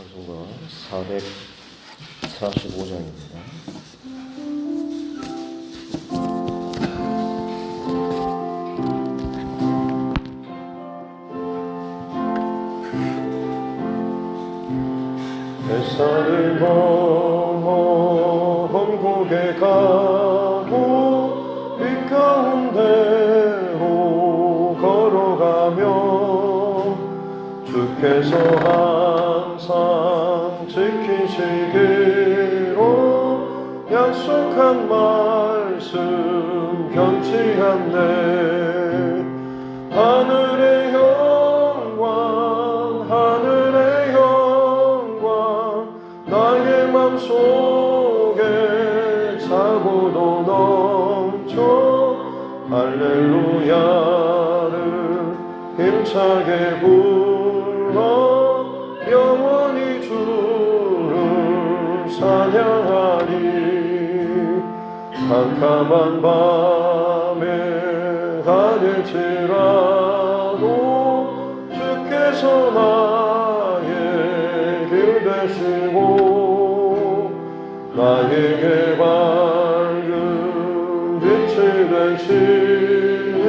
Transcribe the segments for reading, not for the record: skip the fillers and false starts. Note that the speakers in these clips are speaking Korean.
찬송가 445장입니다. 햇살을 넘어 먼 곳에 가고 빛 가운데로 걸어가며 주께서 항상 지키시기로 약속한 말씀 변치 않네. 하늘의 영광 하늘의 영광 나의 맘속에 차고도 넘쳐 할렐루야를 힘차게 불러 영원히 주를 찬양하리. 캄캄한 밤에 다닐지라도 주께서 나의 길 되시고 나에게 밝은 빛이 되시니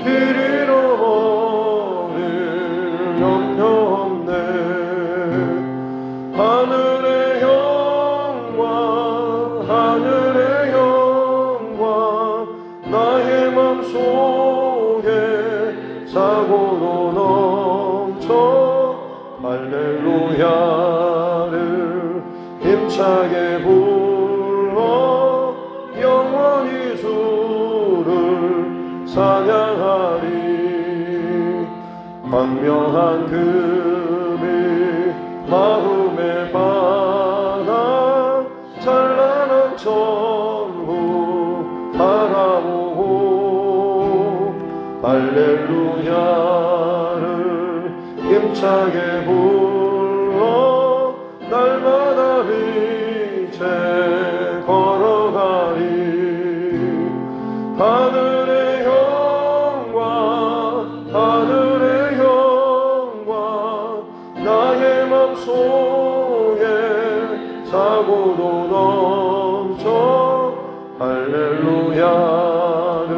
길 잃어버릴 염려 없네. 하늘의 영광 하늘의 영광 나의 맘속에 차고도 넘쳐 할렐루야를 힘차게 불러 영원히 주를 찬양하리. 광명한 금이 마음에 받아 찬란한 천국 바라보고 할렐루야를 힘차게 불러 날마다 빛에 걸어가리. 하늘의 영광 하늘의 영광 나의 맘속에 차고도 넘쳐 할렐루야를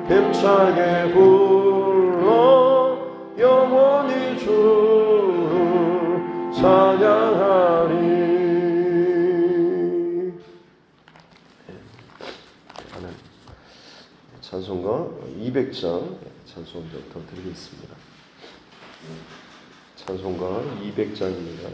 힘차게 불러 영원히 주를 찬양하리. 찬송가 200장 찬송부터 드리겠습니다. 찬송가 200장입니다.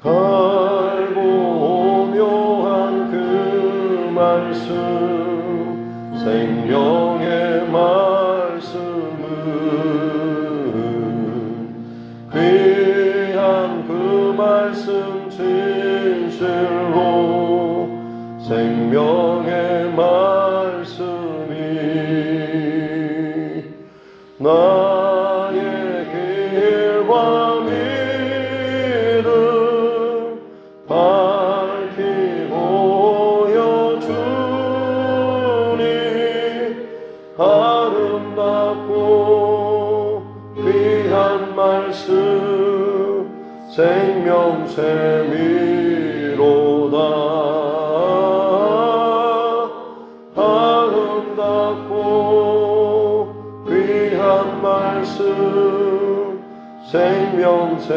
달고 오묘한 그 말씀 생명의 말씀은 귀한 그 말씀 진실로 생명의 말씀이 나의 길과 믿음 밝히 보여주니 아름답고 귀한 말씀 생명샘이로다. 아름답고 귀한 말씀 생명샘이로다.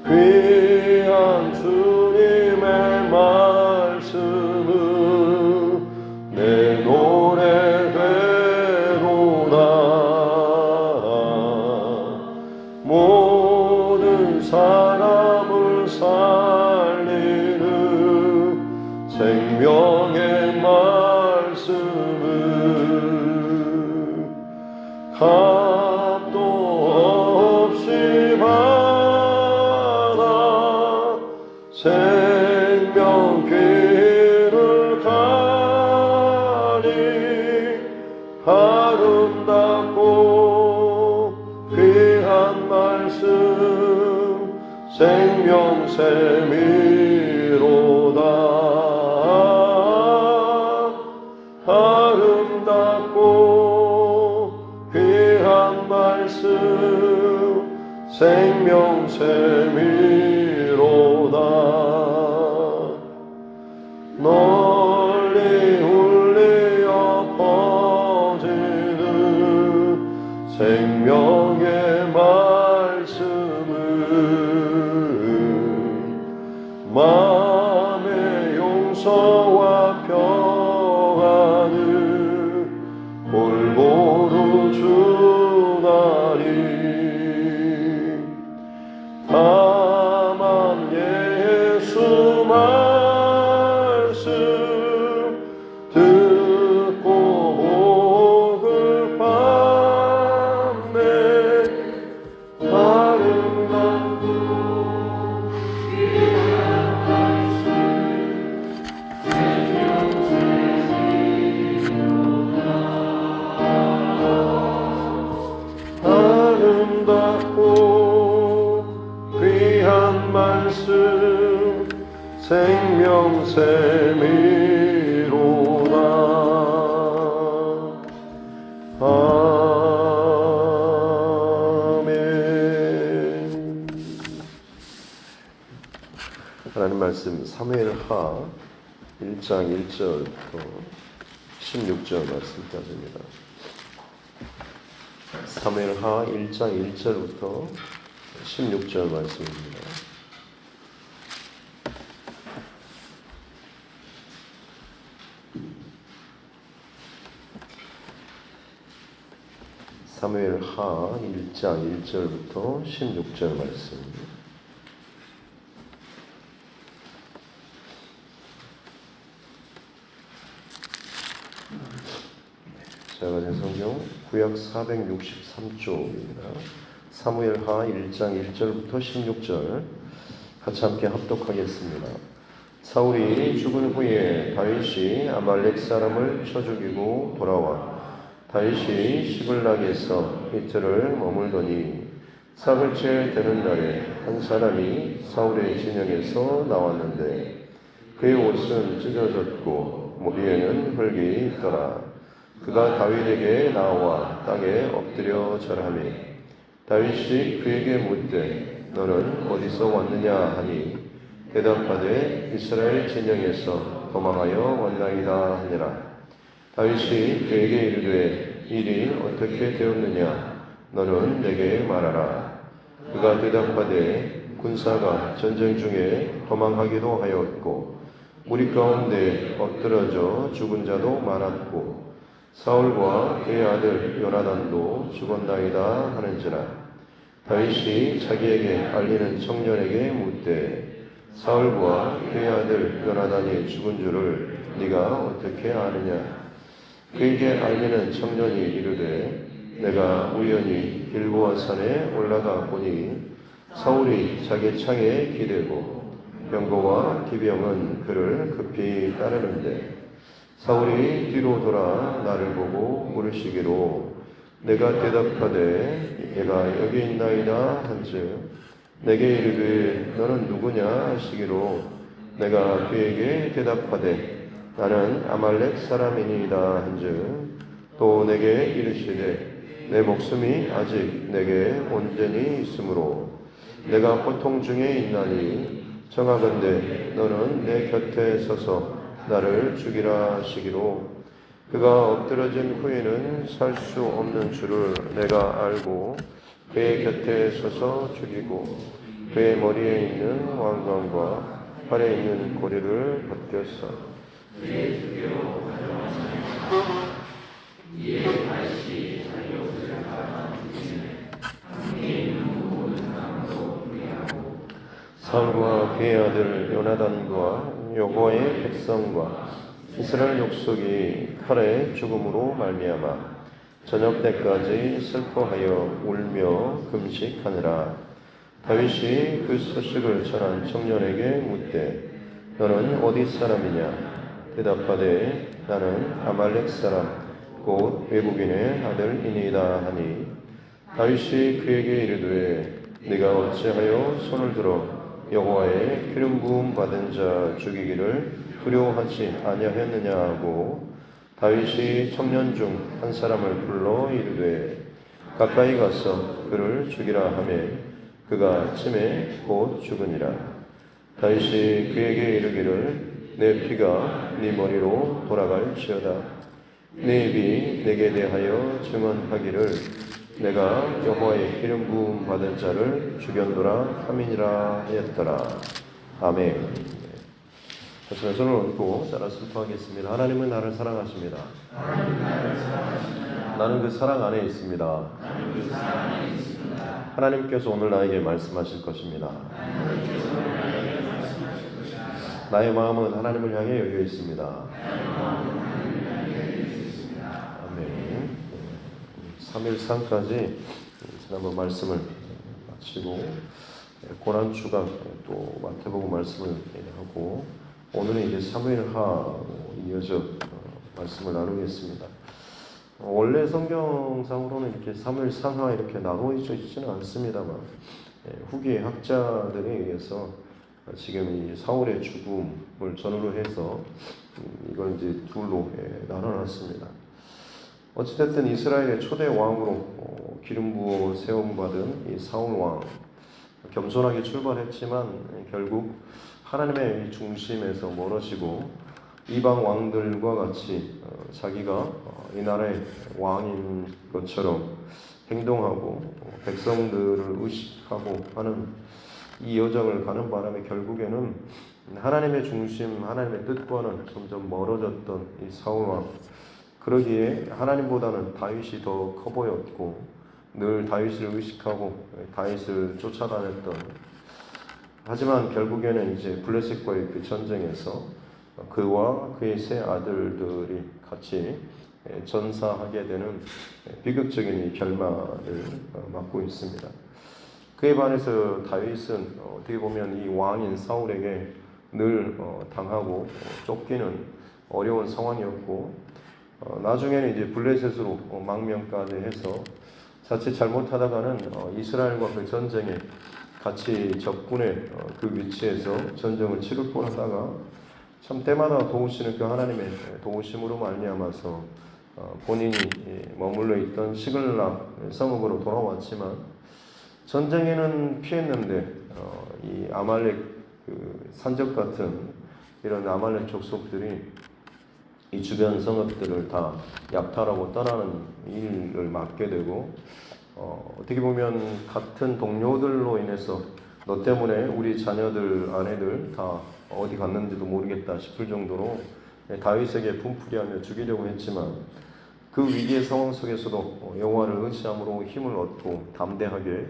귀한 주님의 말씀은 내 노래 되로다. 모든 사람을 살리는 생명의 말씀은 값도 생명샘이로다. 아름답고 귀한 말씀 생명샘이로다. 널리 울리어 퍼지는 생명의 말씀은 마음의 용서와 평안을 골고루 주나니. 다만 예수 말씀 듣고 복을 받네. 아름답고 귀한 말씀 생명샘이로다. 아멘. 하나님 말씀 사무엘하 1장 1절부터 16절 말씀까지입니다. 사무엘하 1장 1절부터 16절 말씀입니다. 사무엘하 1장 1절부터 16절 말씀입니다. 제가 가진 성경 구약 463쪽입니다. 사무엘하 1장 1절부터 16절 같이 함께 합독하겠습니다. 사울이 죽은 후에 다윗이 아말렉 사람을 쳐 죽이고 돌아와 다윗이 시글락에서 이틀을 머물더니 사흘째 되는 날에 한 사람이 사울의 진영에서 나왔는데 그의 옷은 찢어졌고 머리에는 흙이 있더라. 그가 다윗에게 나와 땅에 엎드려 절하며 다윗이 그에게 묻되 너는 어디서 왔느냐 하니 대답하되 이스라엘 진영에서 도망하여 왔나이다 하니라. 다윗이 그에게 이르되 일이 어떻게 되었느냐 너는 내게 말하라. 그가 대답하되 군사가 전쟁 중에 도망하기도 하였고 무리 가운데 엎드러져 죽은 자도 많았고 사울과 그의 아들 요나단도 죽었나이다 하는지라. 다윗이 자기에게 알리는 청년에게 묻되 사울과 그의 아들 요나단이 죽은 줄을 네가 어떻게 아느냐. 그에게 알리는 청년이 이르되 내가 우연히 길보아 산에 올라가 보니 사울이 자기 창에 기대고 병거와 기병은 그를 급히 따르는데 사울이 뒤로 돌아 나를 보고 물으시기로 내가 대답하되 얘가 여기 있나이다 한즉 내게 이르되 너는 누구냐 하시기로 내가 그에게 대답하되 나는 아말렉 사람이니이다 한즉 또 내게 이르시되 내 목숨이 아직 내게 온전히 있으므로 내가 고통 중에 있나니 청하건대 너는 내 곁에 서서 나를 죽이라 하시기로 그가 엎드러진 후에는 살 수 없는 줄을 내가 알고 그의 곁에 서서 죽이고 그의 머리에 있는 왕관과 팔에 있는 고리를 벗겼어. 사울과 그의 아들 요나단과 여호와의 백성과 이스라엘 족속이 칼의 죽음으로 말미암아 저녁 때까지 슬퍼하여 울며 금식하느라. 다윗이 그 소식을 전한 청년에게 묻되 너는 어디 사람이냐. 대답하되 나는 아말렉 사람 곧 외국인의 아들이니이다 하니 다윗이 그에게 이르되 네가 어찌하여 손을 들어 여호와의 기름 부음 받은 자 죽이기를 두려워하지 아니하였느냐 하고 다윗이 청년 중 한 사람을 불러 이르되 가까이 가서 그를 죽이라 하매 그가 침에 곧 죽으니라. 다윗이 그에게 이르기를 내 피가 네 머리로 돌아갈지어다. 네 입이 내게 대하여 증언하기를 내가 여호와의 기름 부음 받은 자를 죽였노라 함이니라 하였더라. 아멘. 하시면 손을 얹고 따라 선포하겠습니다. 하나님은 나를 사랑하십니다. 나는 그 사랑 안에 있습니다. 하나님께서 오늘 나에게 말씀하실 것입니다. 나의 마음은 하나님을 향해 열려 있습니다. 아멘. 3일상까지 지난번 말씀을 마치고 고난주간 또 마태복음 말씀을 하고 오늘은 이제 사무엘하 이어져 말씀을 나누겠습니다. 원래 성경상으로는 이렇게 사무엘상하 이렇게 나누어져 있지는 않습니다만 후기 학자들에 의해서 지금 이 사울의 죽음을 전후로 해서 이걸 이제 둘로 나눠놨습니다. 어찌됐든 이스라엘의 초대 왕으로 기름 부어 세움 받은 이 사울 왕 겸손하게 출발했지만 결국 하나님의 중심에서 멀어지고 이방 왕들과 같이 자기가 이 나라의 왕인 것처럼 행동하고 백성들을 의식하고 하는 이 여정을 가는 바람에 결국에는 하나님의 중심, 하나님의 뜻과는 점점 멀어졌던 이 사울 왕. 그러기에 하나님보다는 다윗이 더 커 보였고 늘 다윗을 의식하고 다윗을 쫓아다녔던. 하지만 결국에는 이제 블레셋과의 그 전쟁에서 그와 그의 세 아들들이 같이 전사하게 되는 비극적인 결말을 맞고 있습니다. 그에 반해서 다윗은 어떻게 보면 이 왕인 사울에게 늘 당하고 쫓기는 어려운 상황이었고 나중에는 이제 블레셋으로 망명까지 해서 자칫 잘못하다가는 이스라엘과 그 전쟁에 같이 적군의 그 위치에서 전쟁을 치를 뻔하다가 참 때마다 도우시는 그 하나님의 도우심으로 말미암아서 본인이 머물러 있던 시글락 성읍으로 돌아왔지만 전쟁에는 피했는데 이 아말렉 그 산적 같은 이런 아말렉 족속들이 이 주변 성읍들을 다 약탈하고 떠나는 일을 맡게 되고 어떻게 보면 같은 동료들로 인해서 너 때문에 우리 자녀들, 아내들 다 어디 갔는지도 모르겠다 싶을 정도로 다윗에게 분풀이하며 죽이려고 했지만 그 위기의 상황 속에서도 여호와를 의지함으로 힘을 얻고 담대하게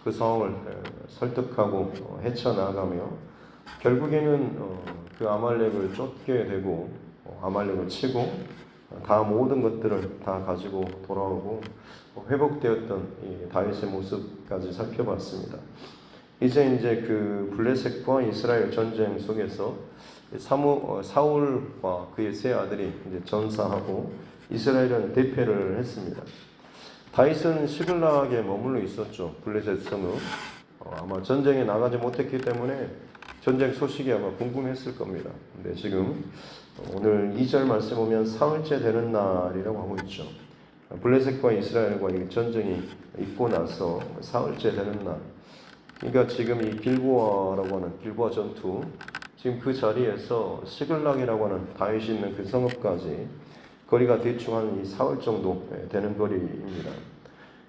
그 상황을 설득하고 헤쳐나가며 결국에는 그 아말렉을 쫓게 되고 아말렉을 치고 다 모든 것들을 다 가지고 돌아오고 회복되었던 이 다윗의 모습까지 살펴봤습니다. 이제 그 블레셋과 이스라엘 전쟁 속에서 사울과 그의 세 아들이 이제 전사하고 이스라엘은 대패를 했습니다. 다윗은 시글락에 머물러 있었죠. 블레셋 성읍. 아마 전쟁에 나가지 못했기 때문에 전쟁 소식이 아마 궁금했을 겁니다. 근데 지금 오늘 2절 말씀 보면 사흘째 되는 날이라고 하고 있죠. 블레셋과 이스라엘과 이 전쟁이 있고 나서 사흘째 되는 날. 그러니까 지금 이 길보아라고 하는 길보아 전투, 지금 그 자리에서 시글락이라고 하는 다윗이 있는 그 성읍까지 거리가 대충 한 이 사흘 정도 되는 거리입니다.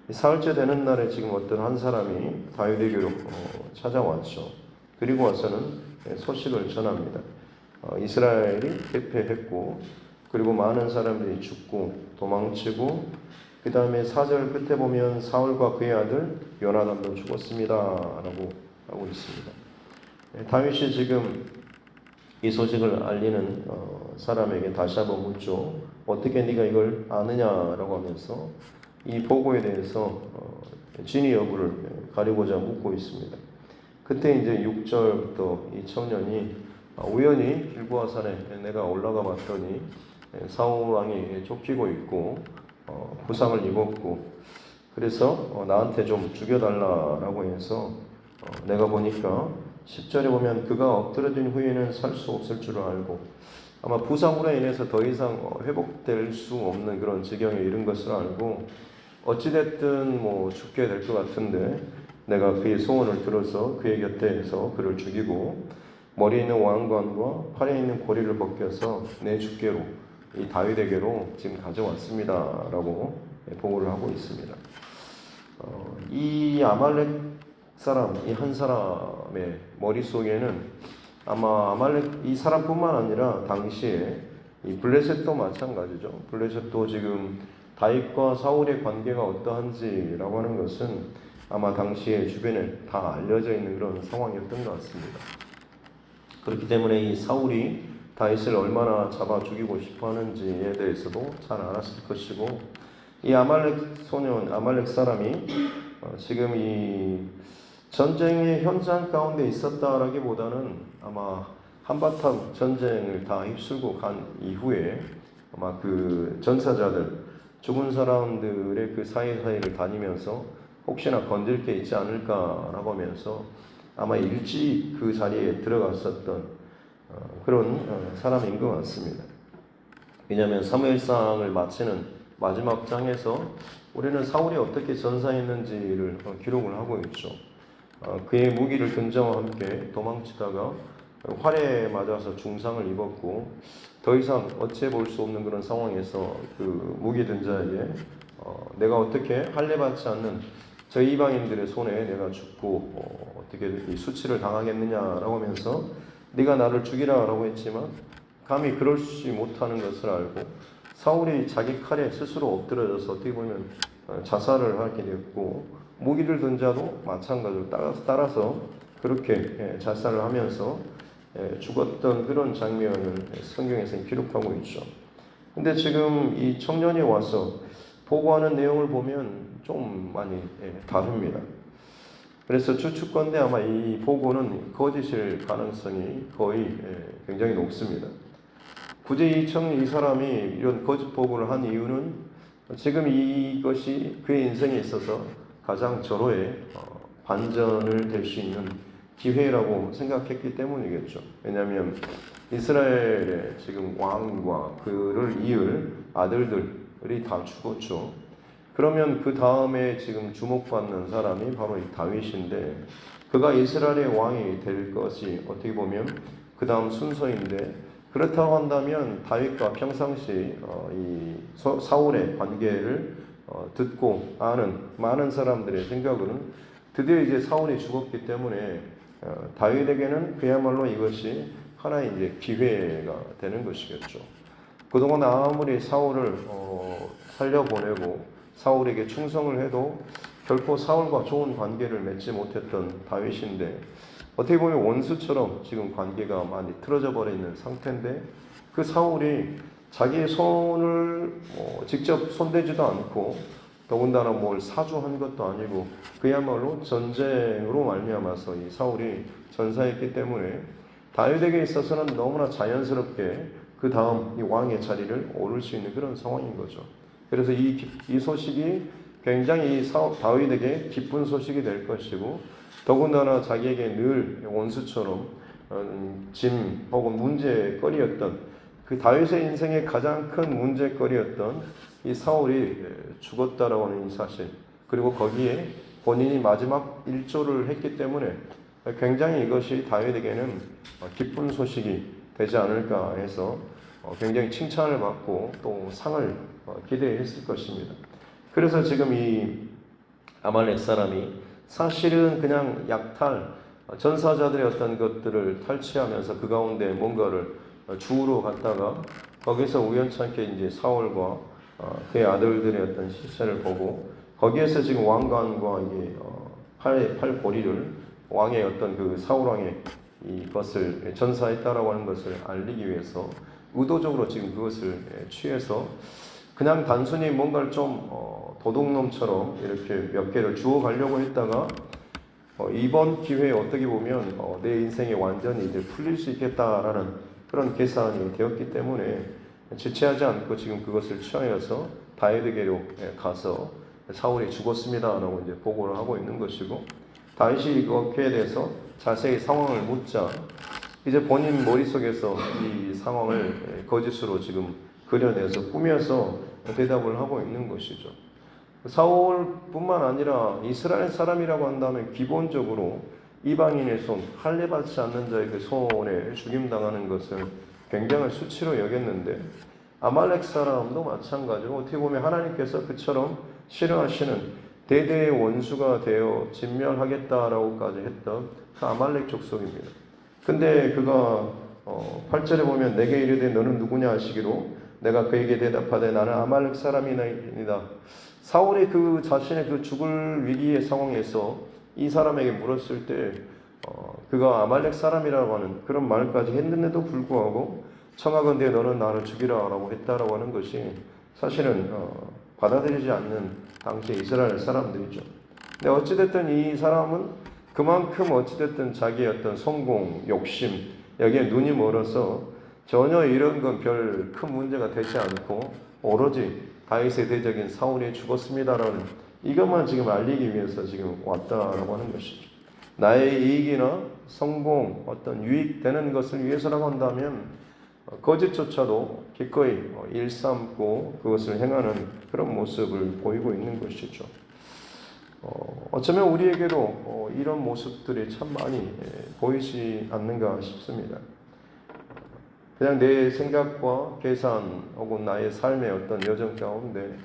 이 사흘째 되는 날에 지금 어떤 한 사람이 다윗에게로 찾아왔죠. 그리고 와서는 소식을 전합니다. 이스라엘이 대패했고 그리고 많은 사람들이 죽고 도망치고 그 다음에 4절 끝에 보면 사울과 그의 아들 요나단도 죽었습니다 라고 하고 있습니다. 다윗이 지금 이 소식을 알리는 사람에게 다시 한번 묻죠. 어떻게 네가 이걸 아느냐라고 하면서 이 보고에 대해서 진위 여부를 가리고자 묻고 있습니다. 그때 이제 6절부터 이 청년이 우연히 길보아산에 내가 올라가 봤더니 사울 왕이 쫓기고 있고 부상을 입었고 그래서 나한테 좀 죽여달라라고 해서 내가 보니까 10절에 보면 그가 엎드러진 후에는 살 수 없을 줄 알고 아마 부상으로 인해서 더 이상 회복될 수 없는 그런 지경에 이른 것을 알고 어찌됐든 뭐 죽게 될 것 같은데 내가 그의 소원을 들어서 그의 곁에서 그를 죽이고 머리에 있는 왕관과 팔에 있는 고리를 벗겨서 내 주께로 이 다윗에게로 지금 가져왔습니다 라고 보고를 하고 있습니다. 이 아말렉 사람, 이 한 사람의 머릿속에는 아마 아말렉 이 사람뿐만 아니라 당시에 이 블레셋도 마찬가지죠. 블레셋도 지금 다윗과 사울의 관계가 어떠한지라고 하는 것은 아마 당시에 주변에 다 알려져 있는 그런 상황이었던 것 같습니다. 그렇기 때문에 이 사울이 다윗을 얼마나 잡아 죽이고 싶어 하는지에 대해서도 잘 알았을 것이고 이 아말렉 소년, 아말렉 사람이 지금 이 전쟁의 현장 가운데 있었다라기보다는 아마 한바탕 전쟁을 다 휩쓸고 간 이후에 아마 그 전사자들, 죽은 사람들의 그 사이사이를 다니면서 혹시나 건질 게 있지 않을까라고 하면서 아마 일찍 그 자리에 들어갔었던 그런 사람인 것 같습니다. 왜냐하면 사무엘상을 마치는 마지막 장에서 우리는 사울이 어떻게 전사했는지를 기록을 하고 있죠. 그의 무기를 던져와 함께 도망치다가 활에 맞아서 중상을 입었고 더 이상 어찌해 볼 수 없는 그런 상황에서 그 무기 던자에게 내가 어떻게 할례받지 않는 저 이방인들의 손에 내가 죽고 어떻게 이 수치를 당하겠느냐라고 하면서 네가 나를 죽이라라고 했지만 감히 그럴지 못하는 것을 알고 사울이 자기 칼에 스스로 엎드려져서 어떻게 보면 자살을 하게 되었고 무기를 든 자도 마찬가지로 따라서 그렇게 자살을 하면서 죽었던 그런 장면을 성경에서 기록하고 있죠. 근데 지금 이 청년이 와서 보고하는 내용을 보면 좀 많이 다릅니다. 그래서 추측건데 아마 이 보고는 거짓일 가능성이 거의 굉장히 높습니다. 굳이 이 사람이 이런 거짓 보고를 한 이유는 지금 이것이 그의 인생에 있어서 가장 절호의 반전을 될 수 있는 기회라고 생각했기 때문이겠죠. 왜냐하면 이스라엘의 지금 왕과 그를 이을 아들들이 다 죽었죠. 그러면 그 다음에 지금 주목받는 사람이 바로 이 다윗인데 그가 이스라엘의 왕이 될 것이 어떻게 보면 그 다음 순서인데 그렇다고 한다면 다윗과 평상시 이 사울의 관계를 듣고 아는 많은 사람들의 생각으로는 드디어 이제 사울이 죽었기 때문에 다윗에게는 그야말로 이것이 하나의 이제 기회가 되는 것이겠죠. 그동안 아무리 사울을 살려보내고 사울에게 충성을 해도 결코 사울과 좋은 관계를 맺지 못했던 다윗인데 어떻게 보면 원수처럼 지금 관계가 많이 틀어져 버려 있는 상태인데 그 사울이 자기의 손을 직접 손대지도 않고 더군다나 뭘 사주한 것도 아니고 그야말로 전쟁으로 말미암아서 이 사울이 전사했기 때문에 다윗에게 있어서는 너무나 자연스럽게 그 다음 이 왕의 자리를 오를 수 있는 그런 상황인 거죠. 그래서 이 소식이 굉장히 다윗에게 기쁜 소식이 될 것이고 더군다나 자기에게 늘 원수처럼 짐 혹은 문제거리였던 그 다윗의 인생의 가장 큰 문제거리였던 이 사울이 죽었다라고 하는 이 사실 그리고 거기에 본인이 마지막 일조를 했기 때문에 굉장히 이것이 다윗에게는 기쁜 소식이 되지 않을까 해서 굉장히 칭찬을 받고 또 상을 기대했을 것입니다. 그래서 지금 이 아말렉 사람이 사실은 그냥 약탈, 전사자들의 어떤 것들을 탈취하면서 그 가운데 뭔가를 주우러 갔다가 거기서 우연찮게 이제 사울과 그의 아들들의 어떤 시체를 보고 거기에서 지금 왕관과 이게 팔고리를 왕의 어떤 그 사울 왕의 이것을 전사했다라고 하는 것을 알리기 위해서 의도적으로 지금 그것을 취해서 그냥 단순히 뭔가를 좀 도둑놈처럼 이렇게 몇 개를 주워 가려고 했다가 이번 기회에 어떻게 보면 내 인생이 완전히 이제 풀릴 수 있겠다라는 그런 계산이 되었기 때문에 지체하지 않고 지금 그것을 취하여서 다윗에게로 가서 사울이 죽었습니다라고 이제 보고를 하고 있는 것이고, 다윗이 그것에 대해서 자세히 상황을 묻자 이제 본인 머릿속에서 이 상황을 거짓으로 지금 그려내서 꾸며서 대답을 하고 있는 것이죠. 사울뿐만 아니라 이스라엘 사람이라고 한다면 기본적으로 이방인의 손, 할례받지 않는 자의 그 손에 죽임당하는 것을 굉장한 수치로 여겼는데, 아말렉 사람도 마찬가지로 어떻게 보면 하나님께서 그처럼 싫어하시는 대대의 원수가 되어 진멸하겠다라고까지 했던 그 아말렉 족속입니다. 근데 그가 8절에 보면 내게 이르되 너는 누구냐 하시기로 내가 그에게 대답하되 나는 아말렉 사람이나이다. 사울이 그 자신의 그 죽을 위기의 상황에서 이 사람에게 물었을 때 그가 아말렉 사람이라고 하는 그런 말까지 했는데도 불구하고 청하건대 너는 나를 죽이라 라고 했다라고 하는 것이 사실은 받아들이지 않는 당시 이스라엘 사람들이죠. 근데 어찌됐든 이 사람은 그만큼 어찌됐든 자기의 어떤 성공, 욕심 여기에 눈이 멀어서 전혀 이런 건 별 큰 문제가 되지 않고 오로지 다윗의 대적인 사울이 죽었습니다라는 이것만 지금 알리기 위해서 지금 왔다라고 하는 것이죠. 나의 이익이나 성공, 어떤 유익되는 것을 위해서라고 한다면 거짓조차도 기꺼이 일삼고 그것을 행하는 그런 모습을 보이고 있는 것이죠. 어쩌면 우리에게도 이런 모습들이 참 많이 보이지 않는가 싶습니다. 그냥 내 생각과 계산 혹은 나의 삶의 어떤 여정 가운데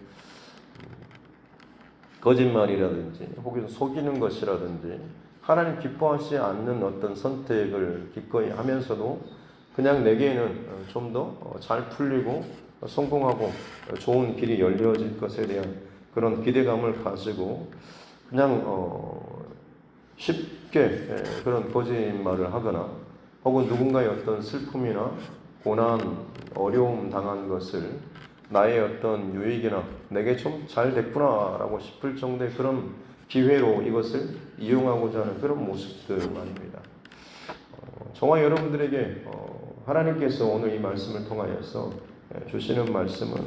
거짓말이라든지 혹은 속이는 것이라든지 하나님 기뻐하지 않는 어떤 선택을 기꺼이 하면서도 그냥 내게는 좀 더 잘 풀리고 성공하고 좋은 길이 열려질 것에 대한 그런 기대감을 가지고 그냥 쉽게 그런 거짓말을 하거나 혹은 누군가의 어떤 슬픔이나 고난, 어려움 당한 것을 나의 어떤 유익이나 내게 좀 잘 됐구나라고 싶을 정도의 그런 기회로 이것을 이용하고자 하는 그런 모습들 말입니다. 저와 여러분들에게 하나님께서 오늘 이 말씀을 통하여서 주시는 말씀은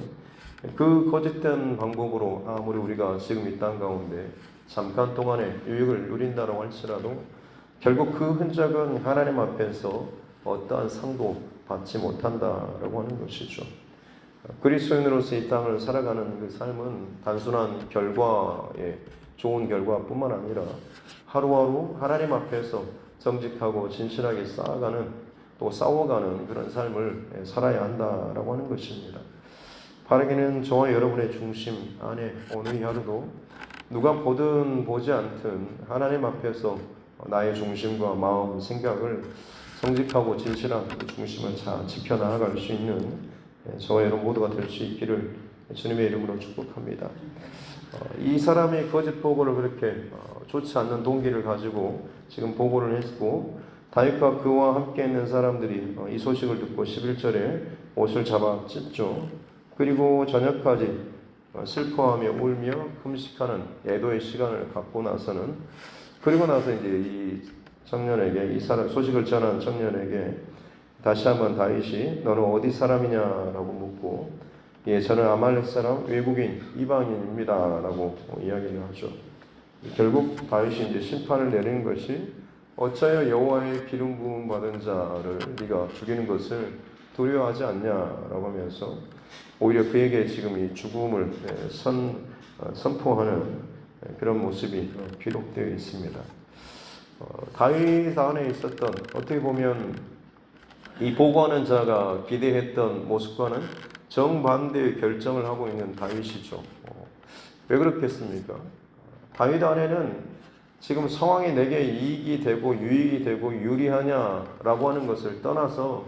그 거짓된 방법으로 아무리 우리가 지금 이 땅 가운데 잠깐 동안의 유익을 누린다고 할지라도 결국 그 흔적은 하나님 앞에서 어떠한 상도 받지 못한다라고 하는 것이죠. 그리스도인으로서 이 땅을 살아가는 그 삶은 단순한 결과의 좋은 결과뿐만 아니라 하루하루 하나님 앞에서 정직하고 진실하게 또 싸워가는 그런 삶을 살아야 한다라고 하는 것입니다. 바라기는 저와 여러분의 중심 안에 오늘 이 하루도 누가 보든 보지 않든 하나님 앞에서 나의 중심과 마음, 생각을 정직하고 진실한 그 중심을 잘 지켜나갈 수 있는 저와 여러분 모두가 될 수 있기를 주님의 이름으로 축복합니다. 이 사람이 거짓 보고를 그렇게 좋지 않는 동기를 가지고 지금 보고를 했고 다윗과 그와 함께 있는 사람들이 이 소식을 듣고 11절에 옷을 잡아 찢죠. 그리고 저녁까지 슬퍼하며 울며 금식하는 애도의 시간을 갖고 나서는 그리고 나서 이제 이 청년에게 이 사람 소식을 전한 청년에게 다시 한번 다윗이 너는 어디 사람이냐라고 묻고 예 저는 아말렉 사람 외국인 이방인입니다라고 이야기를 하죠. 결국 다윗이 이제 심판을 내리는 것이 어찌하여 여호와의 기름 부음 받은 자를 네가 죽이는 것을 두려워하지 않냐라고 하면서 오히려 그에게 지금 이 죽음을 선포하는 그런 모습이 기록되어 있습니다. 다윗 안에 있었던 어떻게 보면 이 보고하는 자가 기대했던 모습과는 정반대의 결정을 하고 있는 다윗이죠. 왜 그렇겠습니까? 다윗 안에는 지금 상황이 내게 이익이 되고 유익이 되고 유리하냐라고 하는 것을 떠나서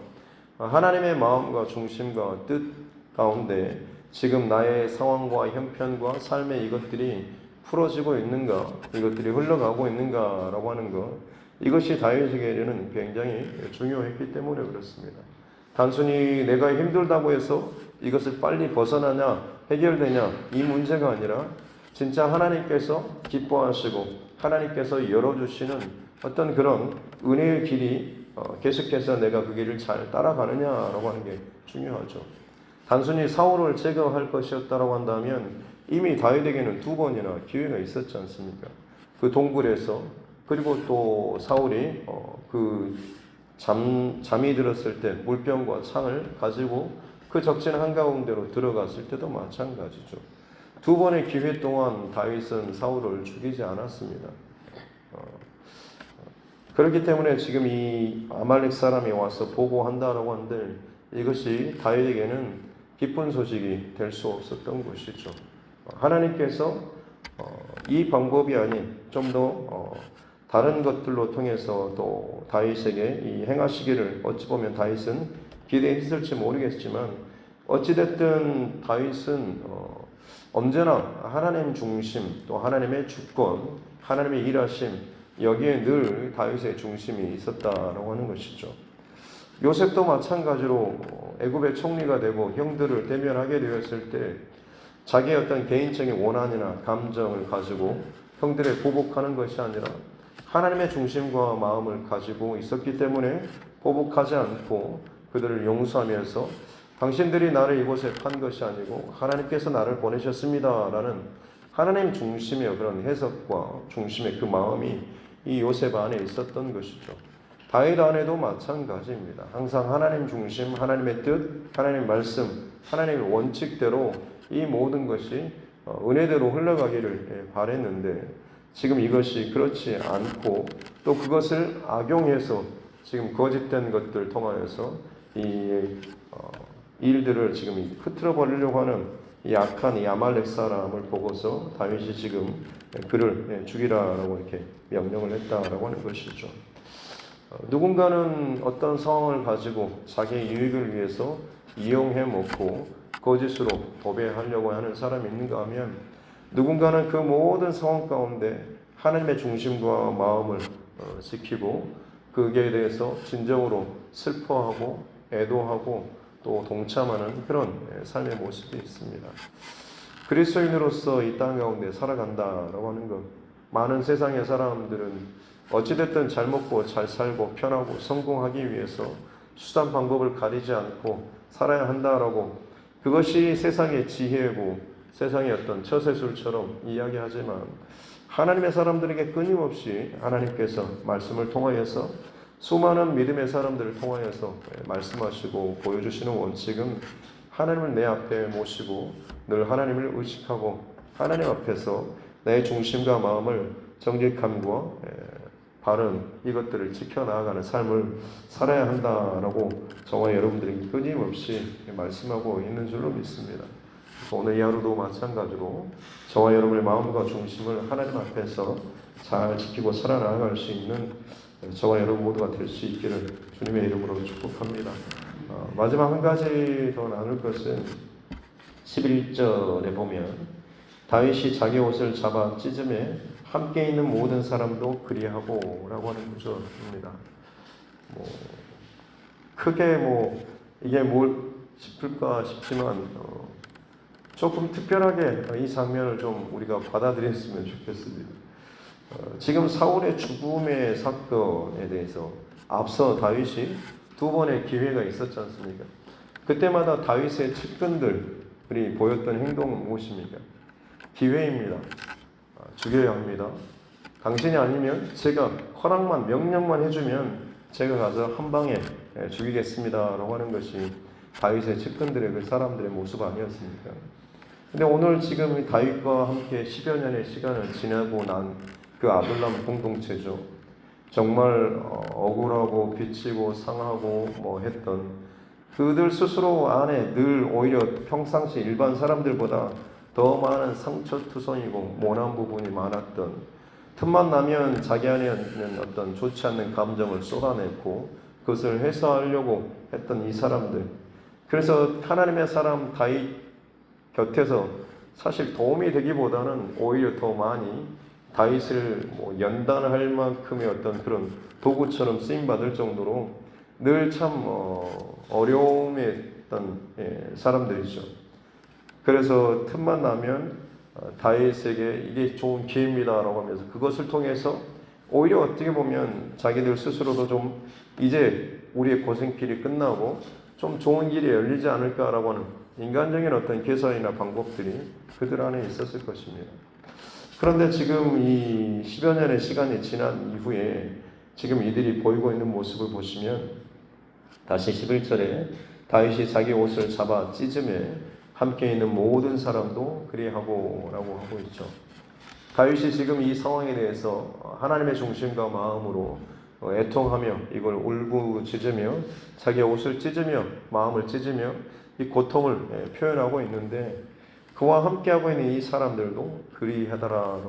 하나님의 마음과 중심과 뜻 가운데 지금 나의 상황과 형편과 삶의 이것들이 풀어지고 있는가, 이것들이 흘러가고 있는가라고 하는 것, 이것이 다윗에게는 굉장히 중요했기 때문에 그렇습니다. 단순히 내가 힘들다고 해서 이것을 빨리 벗어나냐, 해결되냐 이 문제가 아니라 진짜 하나님께서 기뻐하시고 하나님께서 열어주시는 어떤 그런 은혜의 길이 계속해서 내가 그 길을 잘 따라가느냐라고 하는 게 중요하죠. 단순히 사울을 제거할 것이었다라고 한다면 이미 다윗에게는 2번이나 기회가 있었지 않습니까? 그 동굴에서 그리고 또 사울이 잠이 들었을 때 물병과 창을 가지고 그 적진 한가운데로 들어갔을 때도 마찬가지죠. 2번의 기회 동안 다윗은 사울을 죽이지 않았습니다. 그렇기 때문에 지금 이 아말렉 사람이 와서 보고한다라고 하는데 이것이 다윗에게는 기쁜 소식이 될 수 없었던 것이죠. 하나님께서 이 방법이 아닌 좀 더 다른 것들로 통해서 또 다윗에게 이 행하시기를 어찌 보면 다윗은 기대했을지 모르겠지만 어찌됐든 다윗은 언제나 하나님 중심 또 하나님의 주권 하나님의 일하심 여기에 늘 다윗의 중심이 있었다라고 하는 것이죠. 요셉도 마찬가지로 애굽의 총리가 되고 형들을 대면하게 되었을 때 자기의 어떤 개인적인 원한이나 감정을 가지고 형들에 보복하는 것이 아니라 하나님의 중심과 마음을 가지고 있었기 때문에 보복하지 않고 그들을 용서하면서 당신들이 나를 이곳에 판 것이 아니고 하나님께서 나를 보내셨습니다라는 하나님 중심의 그런 해석과 중심의 그 마음이 이 요셉 안에 있었던 것이죠. 다윗 안에도 마찬가지입니다. 항상 하나님 중심, 하나님의 뜻, 하나님의 말씀, 하나님의 원칙대로 이 모든 것이 은혜대로 흘러가기를 바랬는데 지금 이것이 그렇지 않고 또 그것을 악용해서 지금 거짓된 것들 통하여서 이 일들을 지금 흐트러 버리려고 하는 이 악한 이 아말렉 사람을 보고서 다윗이 지금 그를 죽이라라고 이렇게 명령을 했다라고 하는 것이죠. 누군가는 어떤 상황을 가지고 자기의 유익을 위해서 이용해 먹고 거짓으로 도배하려고 하는 사람이 있는가 하면 누군가는 그 모든 상황 가운데 하나님의 중심과 마음을 지키고 그에 대해서 진정으로 슬퍼하고 애도하고 또 동참하는 그런 삶의 모습이 있습니다. 그리스도인으로서 이 땅 가운데 살아간다라고 하는 것, 많은 세상의 사람들은 어찌됐든 잘 먹고 잘 살고 편하고 성공하기 위해서 수단 방법을 가리지 않고 살아야 한다라고 그것이 세상의 지혜고 세상의 어떤 처세술처럼 이야기하지만 하나님의 사람들에게 끊임없이 하나님께서 말씀을 통하여서 수많은 믿음의 사람들을 통하여서 말씀하시고 보여주시는 원칙은 하나님을 내 앞에 모시고 늘 하나님을 의식하고 하나님 앞에서 내 중심과 마음을 정직함과 바른 이것들을 지켜나가는 삶을 살아야 한다라고 저와 여러분들에게 끊임없이 말씀하고 있는 줄로 믿습니다. 오늘 이 하루도 마찬가지로 저와 여러분의 마음과 중심을 하나님 앞에서 잘 지키고 살아나갈 수 있는 저와 여러분 모두가 될 수 있기를 주님의 이름으로 축복합니다. 마지막 한 가지 더 나눌 것은 11절에 보면 다윗이 자기 옷을 잡아 찢음에 함께 있는 모든 사람도 그리하고 라고 하는 구절입니다. 크게 이게 뭘 싶을까 싶지만 조금 특별하게 이 장면을 좀 우리가 받아들였으면 좋겠습니다. 지금 사울의 죽음의 사건에 대해서 앞서 다윗이 2번의 기회가 있었지 않습니까? 그때마다 다윗의 측근들이 보였던 행동은 무엇입니까? 기회입니다. 죽여야 합니다. 당신이 아니면 제가 허락만 명령만 해주면 제가 가서 한 방에 죽이겠습니다라고 하는 것이 다윗의 측근들의 그 사람들의 모습 아니었습니까? 근데 오늘 지금 다윗과 함께 10여 년의 시간을 지나고 난 그 아둘람 공동체죠. 정말 억울하고 비치고 상하고 했던 그들 스스로 안에 늘 오히려 평상시 일반 사람들보다 더 많은 상처투성이고 모난 부분이 많았던 틈만 나면 자기 안에 있는 어떤 좋지 않는 감정을 쏟아내고 그것을 해소하려고 했던 이 사람들. 그래서 하나님의 사람 다윗 곁에서 사실 도움이 되기보다는 오히려 더 많이 다윗을 연단할 만큼의 어떤 그런 도구처럼 쓰임받을 정도로 늘 참 어려움에 있던 사람들이죠. 그래서 틈만 나면 다윗에게 이게 좋은 기회입니다라고 하면서 그것을 통해서 오히려 어떻게 보면 자기들 스스로도 좀 이제 우리의 고생길이 끝나고 좀 좋은 길이 열리지 않을까라고 하는 인간적인 어떤 계산이나 방법들이 그들 안에 있었을 것입니다. 그런데 지금 이 10여 년의 시간이 지난 이후에 지금 이들이 보이고 있는 모습을 보시면 다시 11절에 다윗이 자기 옷을 잡아 찢음에 함께 있는 모든 사람도 그리하고 라고 하고 있죠. 다윗이 지금 이 상황에 대해서 하나님의 중심과 마음으로 애통하며 이걸 울부짖으며 자기 옷을 찢으며 마음을 찢으며 이 고통을 표현하고 있는데 그와 함께하고 있는 이 사람들도 그리하더라.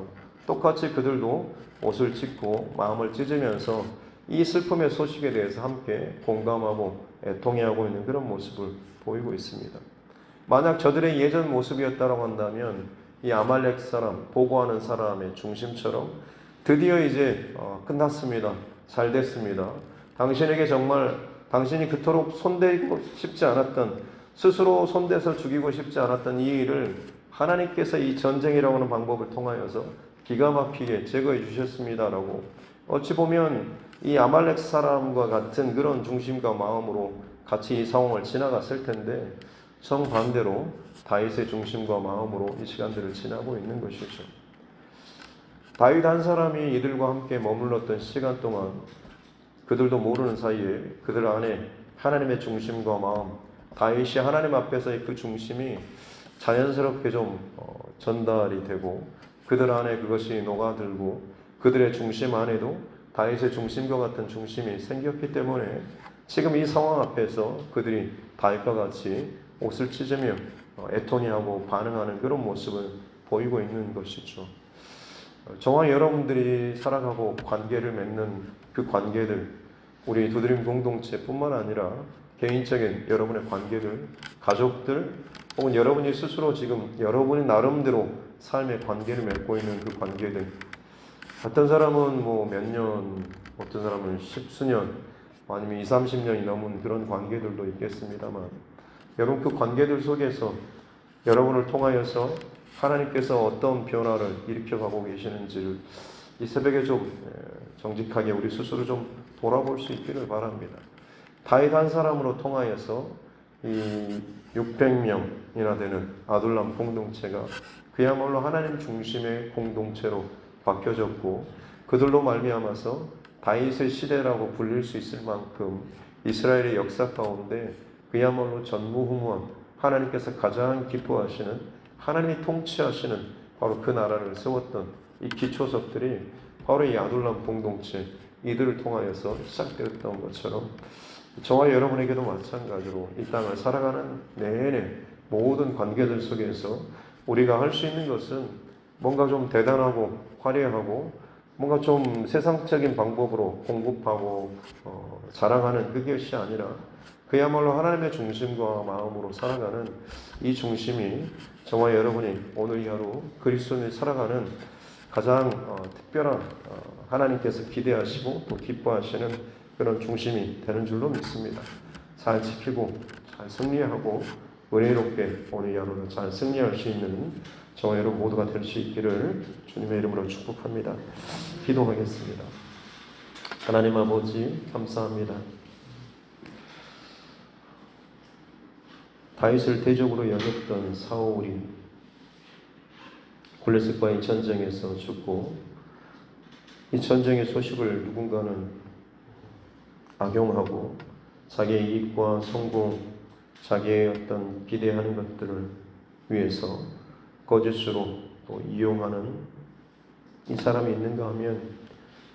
똑같이 그들도 옷을 찢고 마음을 찢으면서 이 슬픔의 소식에 대해서 함께 공감하고 애통해하고 있는 그런 모습을 보이고 있습니다. 만약 저들의 예전 모습이었다고 한다면 이 아말렉 사람, 보고하는 사람의 중심처럼 드디어 이제 끝났습니다. 잘 됐습니다. 당신에게 정말 당신이 그토록 손대고 싶지 않았던 스스로 손대서 죽이고 싶지 않았던 이 일을 하나님께서 이 전쟁이라고 하는 방법을 통하여서 기가 막히게 제거해 주셨습니다라고 어찌 보면 이 아말렉 사람과 같은 그런 중심과 마음으로 같이 이 상황을 지나갔을 텐데 정반대로 다윗의 중심과 마음으로 이 시간들을 지나고 있는 것이죠. 다윗 한 사람이 이들과 함께 머물렀던 시간 동안 그들도 모르는 사이에 그들 안에 하나님의 중심과 마음, 다윗이 하나님 앞에서의 그 중심이 자연스럽게 좀 전달이 되고 그들 안에 그것이 녹아들고 그들의 중심 안에도 다윗의 중심과 같은 중심이 생겼기 때문에 지금 이 상황 앞에서 그들이 다윗과 같이 옷을 찢으며 애통해하고 반응하는 그런 모습을 보이고 있는 것이죠. 저와 여러분들이 살아가고 관계를 맺는 그 관계들, 우리 두드림 공동체뿐만 아니라 개인적인 여러분의 관계들, 가족들, 혹은 여러분이 스스로 지금 여러분이 나름대로 삶의 관계를 맺고 있는 그 관계들, 어떤 사람은 뭐 몇 년, 어떤 사람은 십수년, 아니면 20, 30년이 넘은 그런 관계들도 있겠습니다만 여러분 그 관계들 속에서 여러분을 통하여서 하나님께서 어떤 변화를 일으켜가고 계시는지를 이 새벽에 좀 정직하게 우리 스스로 좀 돌아볼 수 있기를 바랍니다. 다윗 한 사람으로 통하여서 이 600명이나 되는 아둘람 공동체가 그야말로 하나님 중심의 공동체로 바뀌어졌고 그들로 말미암아서 다윗의 시대라고 불릴 수 있을 만큼 이스라엘의 역사 가운데 그야말로 전무후무한 하나님께서 가장 기뻐하시는 하나님이 통치하시는 바로 그 나라를 세웠던 이 기초석들이 바로 이 아둘람 공동체 이들을 통하여서 시작되었던 것처럼 저와 여러분에게도 마찬가지로 이 땅을 살아가는 내내 모든 관계들 속에서 우리가 할 수 있는 것은 뭔가 좀 대단하고 화려하고 뭔가 좀 세상적인 방법으로 공급하고 자랑하는 그것이 아니라 그야말로 하나님의 중심과 마음으로 살아가는 이 중심이 저와 여러분이 오늘 이 하루 그리스도인이 살아가는 가장 특별한 하나님께서 기대하시고 또 기뻐하시는 그런 중심이 되는 줄로 믿습니다. 잘 지키고 잘 승리하고 은혜롭게 오늘 이 하루를 잘 승리할 수 있는 저와 여러분 모두가 될 수 있기를 주님의 이름으로 축복합니다. 기도하겠습니다. 하나님 아버지 감사합니다. 다윗을 대적으로 여겼던 사울이 블레셋과의 전쟁에서 죽고 이 전쟁의 소식을 누군가는 악용하고 자기의 이익과 성공, 자기의 어떤 기대하는 것들을 위해서 거짓으로 또 이용하는 이 사람이 있는가 하면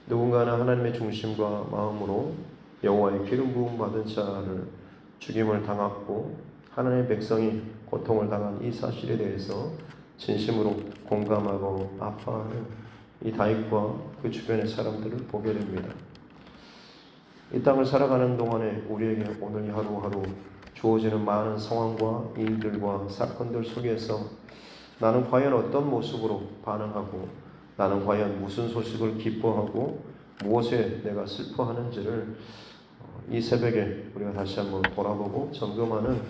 누군가는 하나님의 중심과 마음으로 여호와의 기름 부음 받은 자를 죽임을 당하고 하나님의 백성이 고통을 당한 이 사실에 대해서 진심으로 공감하고 아파하는 이 다윗과 그 주변의 사람들을 보게 됩니다. 이 땅을 살아가는 동안에 우리에게 오늘 하루하루 주어지는 많은 상황과 일들과 사건들 속에서 나는 과연 어떤 모습으로 반응하고 나는 과연 무슨 소식을 기뻐하고 무엇에 내가 슬퍼하는지를 이 새벽에 우리가 다시 한번 돌아보고 점검하는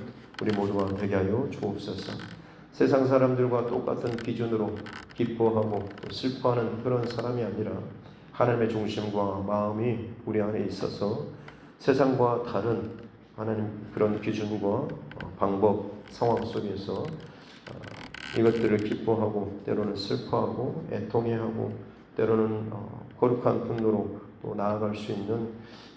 우리 모두가 되게 하여 주옵소서. 세상 사람들과 똑같은 기준으로 기뻐하고 또 슬퍼하는 그런 사람이 아니라 하나님의 중심과 마음이 우리 안에 있어서 세상과 다른 하나님 그런 기준과 방법, 상황 속에서 이것들을 기뻐하고 때로는 슬퍼하고 애통해하고 때로는 거룩한 분노로 또 나아갈 수 있는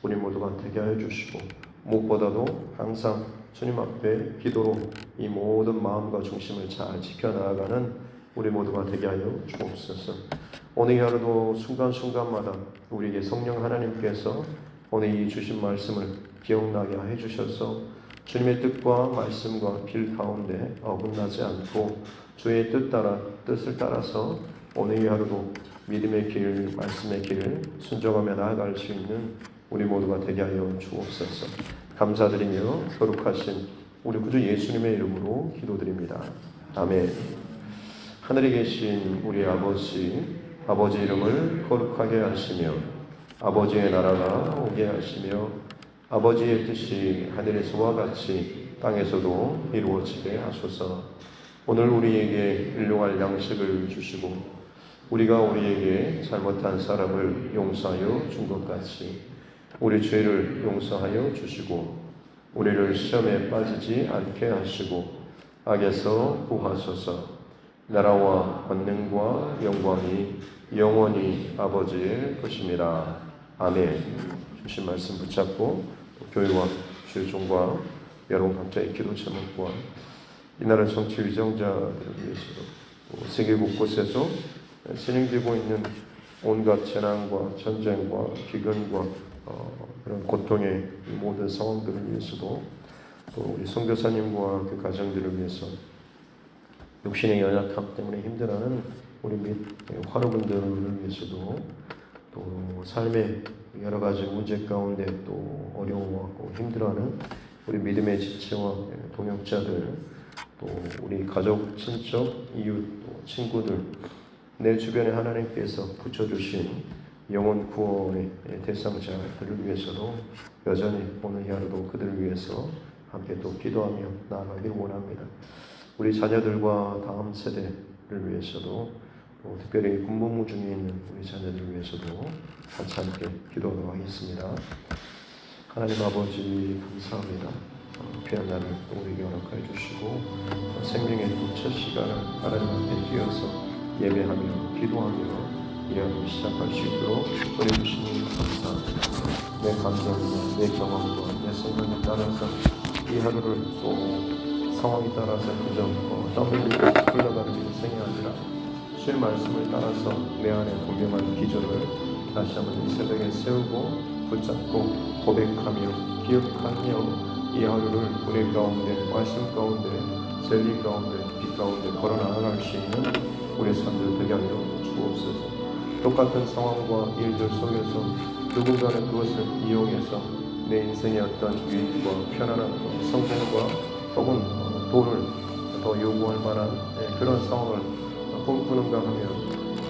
우리 모두가 되게 하여 주시고, 무엇보다도 항상 주님 앞에 기도로 이 모든 마음과 중심을 잘 지켜나가는 우리 모두가 되게 하여 주옵소서. 오늘 하루도 순간순간마다 우리에게 성령 하나님께서 오늘 이 주신 말씀을 기억나게 해주셔서 주님의 뜻과 말씀과 길 가운데 어긋나지 않고 주의 뜻을 따라서 오늘 이 하루도 믿음의 길, 말씀의 길을 순종하며 나아갈 수 있는 우리 모두가 되게 하여 주옵소서. 감사드리며 거룩하신 우리 구주 예수님의 이름으로 기도드립니다. 아멘. 하늘에 계신 우리 아버지 이름을 거룩하게 하시며 아버지의 나라가 오게 하시며 아버지의 뜻이 하늘에서와 같이 땅에서도 이루어지게 하소서. 오늘 우리에게 일용할 양식을 주시고 우리가 우리에게 잘못한 사람을 용서하여 준 것 같이 우리 죄를 용서하여 주시고 우리를 시험에 빠지지 않게 하시고 악에서 구하소서. 나라와 권능과 영광이 영원히 아버지의 것입니다. 아멘. 주신 말씀 붙잡고 교회와 주의 종과 여러분 각자의 기도 제목과 이 나라 정치 위정자들을 위해서도 세계 곳곳에서 진행되고 있는 온갖 재난과 전쟁과 기근과 그런 고통의 모든 상황들을 위해서도 또 우리 선교사님과 그 가정들을 위해서 육신의 연약함 때문에 힘들어하는 우리 및 화로분들을 위해서도 또 삶의 여러 가지 문제 가운데 또 어려워하고 힘들어하는 우리 믿음의 지체와 동역자들, 또 우리 가족, 친척, 이웃, 또 친구들, 내 주변에 하나님께서 붙여주신 영혼 구원의 대상자들을 위해서도 여전히 오늘 하루도 그들을 위해서 함께 또 기도하며 나아가길 원합니다. 우리 자녀들과 다음 세대를 위해서도 또 특별히 군복무 중에 있는 우리 자녀들을 위해서도 같이 함께 기도하도록 하겠습니다. 하나님 아버지 감사합니다. 귀한 날을 우리에게 허락해 주시고 생명의 첫 시간을 하나님 앞에 끼어서 예배하며 기도하며 이 하루 시작할 수 있도록 보내주시니 감사합니다. 내 감정과 내 경험과 내 생각에 따라서 이 하루를 또 상황에 따라서 그저 떠밀리고 흘러가는 인생이 아니라 주의 말씀을 따라서 내 안에 분명한 기준을 다시 한번 이 새벽에 세우고 붙잡고 고백하며 기억하며 이 하루를 우리 가운데 말씀 가운데 진리 가운데 빛 가운데 걸어 나아갈 수 있는 우리 삶들 되게 하여 주옵소서. 똑같은 상황과 일들 속에서 누군가는 그것을 이용해서 내 인생의 어떤 유익과 편안함과 성공과 혹은 돈을 더 요구할 만한 그런 상황을 꿈꾸는가 하면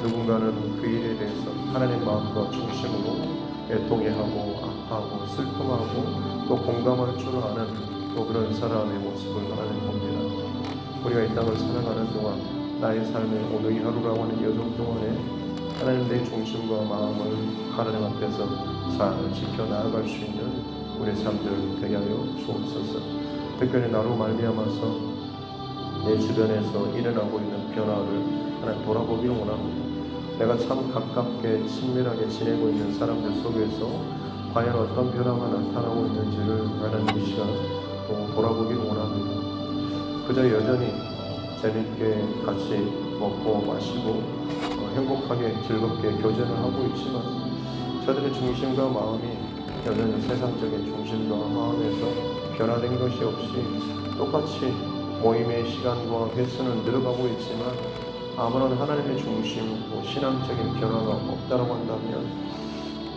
누군가는 그 일에 대해서 하나님 마음과 중심으로 애통해하고 아파하고 슬픔하고 또 공감할 줄 아는 또 그런 사람의 모습을 하나님 봅니다. 우리가 이 땅을 살아가는 동안 나의 삶의 오늘 이 하루라고 하는 여정 동안에 하나님 내 중심과 마음을 하나님 앞에서 잘 지켜나갈 수 있는 우리 삶들 되게 하여 주옵소서. 특별히 나로 말미암아서 내 주변에서 일어나고 있는 변화를 하나님 돌아보기를 원합니다. 내가 참 가깝게 친밀하게 지내고 있는 사람들 속에서 과연 어떤 변화가 나타나고 있는지를 하나님 이 시간 또 돌아보기를 원합니다. 그저 여전히 재밌게 같이 먹고 마시고 행복하게 즐겁게 교제를 하고 있지만 저들의 중심과 마음이 여전히 세상적인 중심과 마음에서 변화된 것이 없이 똑같이 모임의 시간과 횟수는 늘어가고 있지만 아무런 하나님의 중심, 신앙적인 변화가 없다고 한다면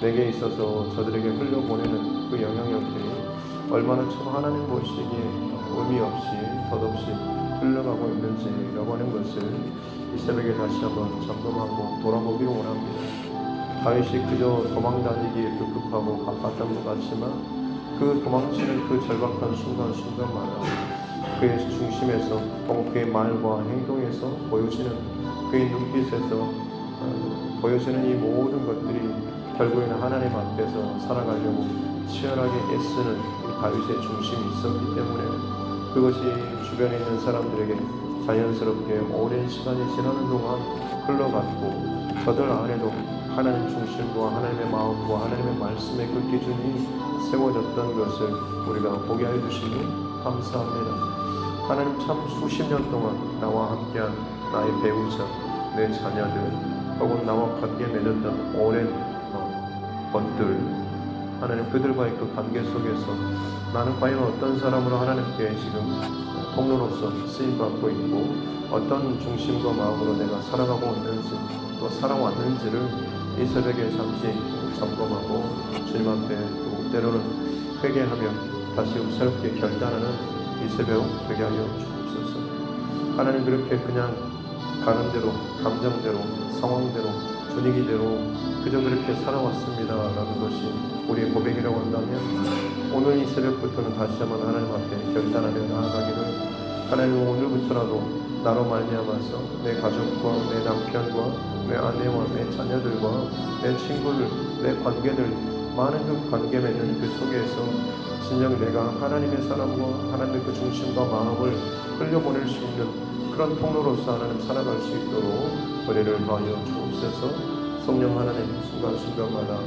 내게 있어서 저들에게 흘려보내는 그 영향력들이 얼마나 참 하나님 보시기에 의미 없이 덧없이 흘러가고 있는지라고 하는 것을 이 새벽에 다시 한번 점검하고 돌아보기를 원합니다. 다윗이 그저 도망다니기에 급급하고 바빴던 것 같지만 그 도망치는 그 절박한 순간순간마다 그의 중심에서 혹은 그의 말과 행동에서 보여지는 그의 눈빛에서 보여지는 이 모든 것들이 결국에는 하나님 앞에서 살아가려고 치열하게 애쓰는 다윗의 중심이 있었기 때문에 그것이 주변에 있는 사람들에게 자연스럽게 오랜 시간이 지나는 동안 흘러갔고 저들 안에도 하나님 중심과 하나님의 마음과 하나님의 말씀의 그 기준이 세워졌던 것을 우리가 보게 하여 주시니 감사합니다. 하나님 참 수십 년 동안 나와 함께한 나의 배우자, 내 자녀들, 혹은 나와 관계 맺었던 오랜 것들, 하나님 그들과의 그 관계 속에서 나는 과연 어떤 사람으로 하나님께 지금 통로로서 쓰임받고 있고 어떤 중심과 마음으로 내가 살아가고 있는지 또 살아왔는지를 이 새벽에 잠시 점검하고 주님 앞에 또 때로는 회개하며 다시 새롭게 결단하는 이 새벽 되게 하여 주옵소서. 하나님 그렇게 그냥 가는 대로 감정대로 상황대로 분위기대로 그저 그렇게 살아왔습니다 라는 것이 우리의 고백이라고 한다면 오늘 이 새벽부터는 다시 한번 하나님 앞에 결단하며 나아가기를 하나님 오늘부터라도 나로 말미암아서 내 가족과 내 남편과 내 아내와 내 자녀들과 내 친구들, 내 관계들 많은 그 관계 맺는 그 속에서 진정 내가 하나님의 사람과 하나님의 그 중심과 마음을 흘려보낼 수 있는 그런 통로로서 하나님 살아갈 수 있도록 은혜를 더하여 주옵소서. 성령 하나님 순간순간마다